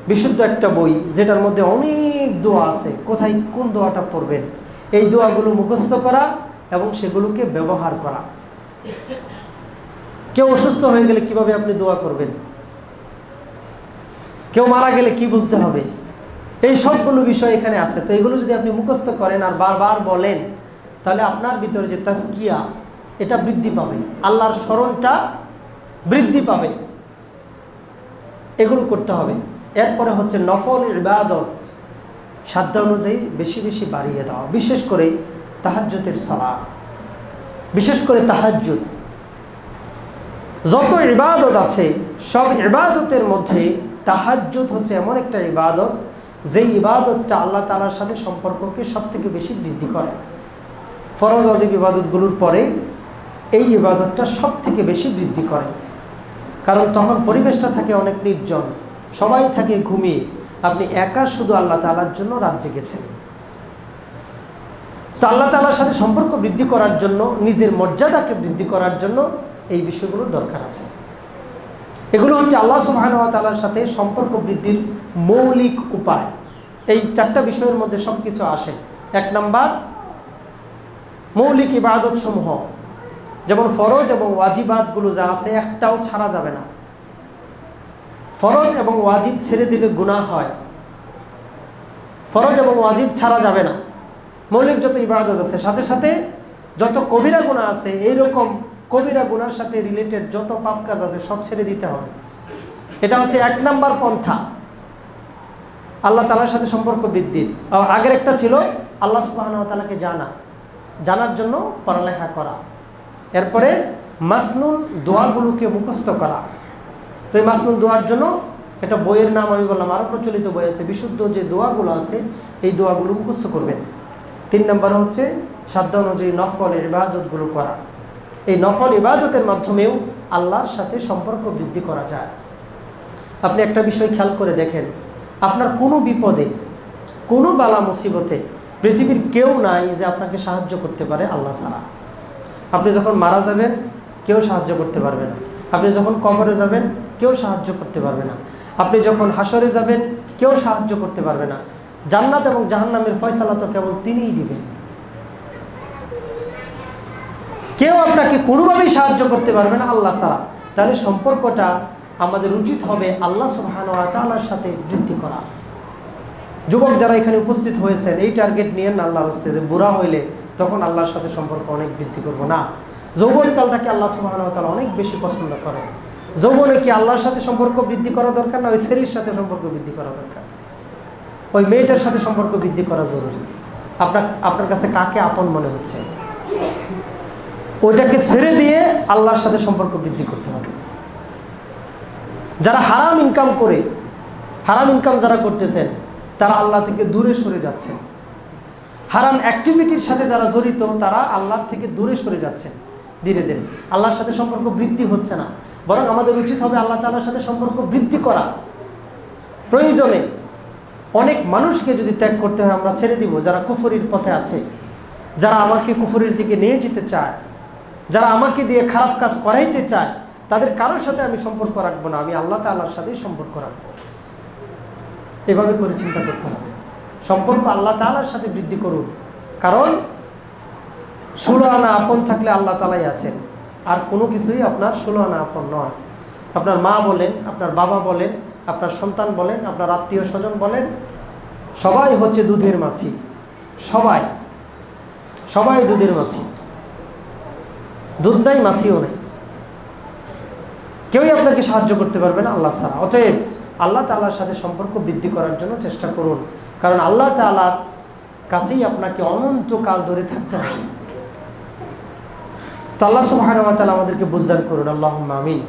বিশুদ্ধ একটা বই, যেটার মধ্যে অনেক দোয়া আছে। কোথায় কোন দোয়াটা পড়বেন এই দোয়াগুলো মুখস্থ করা এবং সেগুলোকে ব্যবহার করা। কেউ অসুস্থ হয়ে গেলে কিভাবে আপনি দোয়া করবেন, কেউ মারা গেলে কি বলতে হবে, এই সবগুলো বিষয় এখানে আছে। তো এগুলো যদি আপনি মুখস্থ করেন আর বারবার বলেন তাহলে আপনার ভিতরে যে তাজকিয়া এটা বৃদ্ধি পাবে, আল্লাহর স্মরণটা বৃদ্ধি পাবে। এগুলো করতে হবে। এরপরে হচ্ছে নফল ইবাদত, সাধ্য অনুযায়ী বেশি বেশি বাড়িয়ে দেওয়া, বিশেষ করে তাহাজ্জুদের সালাত, বিশেষ করে তাহাজ্জুদ। যত ইবাদত আছে সব ইবাদতের মধ্যে তাহাজ্জুদ হচ্ছে এমন একটা ইবাদত যে ইবাদতটা আল্লাহ তাআলার সাথে সম্পর্ককে সবথেকে বেশি বৃদ্ধি করে। ফরজ ওয়াজিব ইবাদতগুলোর পরে এই ইবাদতটা সবথেকে বেশি বৃদ্ধি করে। কারণ তখন পরিবেশটা থাকে অনেক নির্জন, সবাই থাকে ঘুমিয়ে, আপনি একা শুধু আল্লাহ তাআলার জন্য রাত জেগেছেন। তো আল্লাহ তাআলার সাথে সম্পর্ক বৃদ্ধি করার জন্য, নিজের মর্যাদাকে বৃদ্ধি করার জন্য এই বিষয়গুলোর দরকার আছে। এগুলো হচ্ছে আল্লাহ সুবহানাহু ওয়া তাআলার সাথে সম্পর্ক বৃদ্ধির মৌলিক উপায়। এই 4টা বিষয়ের মধ্যে সব কিছু আসে। 1 নাম্বার, মৌলিক ইবাদত সমূহ, যেমন ফরজ এবং ওয়াজিবাতগুলো যা আছে একটাও ছাড়া যাবে না। ফরজ এবং ওয়াজিব ছেড়ে দিলে গুনাহ হয়, ফরজ এবং ওয়াজিব ছাড়া যাবে না। মৌলিক যত ইবাদত আছে, সাথে সাথে যত কবিরা গুনাহ আছে, এইরকম কবিরা গুনার সাথে রিলেটেড যত পাপ কাজ আছে সব ছেড়ে দিতে হবে। এটা হচ্ছে 1 নাম্বার পন্থা আল্লাহ তাআলার সাথে সম্পর্ক বৃদ্ধির। আগের একটা ছিল আল্লাহ সুবহানাহু ওয়া তাআলাকে জানার জন্য পড়ালেখা করা। এরপরে মাসনুন দোয়াগুলোকে মুখস্থ করা। তো এই মাসনুন দোয়ার জন্য একটা বইয়ের নাম আমি বললাম, আরও প্রচলিত বই আছে, বিশুদ্ধ যে দোয়াগুলো আছে এই দোয়াগুলো মুখস্থ করবেন। 3 নাম্বার হচ্ছে সাধ্য অনুযায়ী নফল ইবাদতগুলো করা। এই নফল ইবাদতের মাধ্যমেও আল্লাহর সাথে সম্পর্ক বৃদ্ধি করা যায়। আপনি একটা বিষয় খেয়াল করে দেখেন, আপনার কোনো বিপদে, কোনো বালা মুসিবতে পৃথিবীর কেউ নাই যে আপনাকে সাহায্য করতে পারে আল্লাহ ছাড়া। আপনি যখন মারা যাবেন কেউ সাহায্য করতে পারবে না, আপনি যখন কবরে যাবেন কেউ সাহায্য করতে পারবে না, আপনি যখন হাসরে যাবেন কেউ সাহায্য করতে পারবে না। জান্নাত এবং জাহান্নামের ফয়সালা তো কেবল তিনিই দিবেন। কেউ আপনাকে কোনোভাবেই সাহায্য করতে পারবে না আল্লাহ ছাড়া। তাহলে সম্পর্কটা আমাদের উচিত হবে আল্লাহ সুবহানাহু ওয়া তাআলার সাথে বৃদ্ধি করা। যুবক যারা এখানে উপস্থিত হয়েছেন এই টার্গেট নিয়ে না আল্লাহর রাস্তায় যে বুড়া হইলে তখন আল্লাহর সাথে সম্পর্ক অনেক বৃদ্ধি করব না। যৌবনকালটাকে আল্লাহ সুবহানাহু ওয়া তাআলা অনেক বেশি পছন্দ করেন। যৌবনে কি আল্লাহর সাথে সম্পর্ক বৃদ্ধি করা দরকার না ওই ছেলের সাথে সম্পর্ক বৃদ্ধি করা দরকার? ওই মেয়েটার সাথে সম্পর্ক বৃদ্ধি করা জরুরি। আপনার কাছে কাকে আপন মনে হচ্ছে ওইটাকে ছেড়ে দিয়ে আল্লাহর সাথে সম্পর্ক বৃদ্ধি করতে হবে। যারা হারাম ইনকাম করে, হারাম ইনকাম যারা করতেছেন তারা আল্লাহ থেকে দূরে সরে যাচ্ছেন। হারাম অ্যাক্টিভিটির সাথে যারা জড়িত তারা আল্লাহ থেকে দূরে সরে যাচ্ছেন। ধীরে ধীরে আল্লাহর সাথে সম্পর্ক বৃদ্ধি হচ্ছে না, বরং আমাদের উচিত হবে আল্লাহ তাআলার সাথে সম্পর্ক বৃদ্ধি করা। প্রয়োজনে অনেক মানুষকে যদি ত্যাগ করতে হয় আমরা ছেড়ে দিব, যারা কুফরির পথে আছে, যারা আমাকে কুফরির দিকে নিয়ে যেতে চায়, যারা আমাকে দিয়ে খারাপ কাজ করাইতে চায়, তাদের কারোর সাথে আমি সম্পর্ক রাখবো না, আমি আল্লাহ তাআলার সাথেই সম্পর্ক রাখবো। এভাবে করে চিন্তা করতে হবে। সম্পর্ক আল্লাহ তাআলার সাথে বৃদ্ধি করুন, কারণ 16 আনা আপন থাকলে আল্লাহ তাআলাই আছেন, আর কোনো কিছুই আপনার 16 আনা আপন নয়। আপনার মা বলেন, আপনার বাবা বলেন, আপনার সন্তান বলেন, আপনার আত্মীয় স্বজন বলেন, সবাই হচ্ছে দুধের মাছি। সবাই সবাই দুধের মাছি, দুধ নাই মাছিও নেই। কেউই আপনাকে সাহায্য করতে পারবে না আল্লাহ ছাড়া। অতএব আল্লাহ তাআলার সাথে সম্পর্ক বৃদ্ধি করার জন্য চেষ্টা করুন, কারণ আল্লাহ তাআলার কাছেই আপনাকে অনন্তকাল ধরে থাকতে হবে। তো আল্লাহ সুবহানাহু ওয়া তাআলা আমাদেরকে বুঝদান করুন। আল্লাহুম্মা আমিন।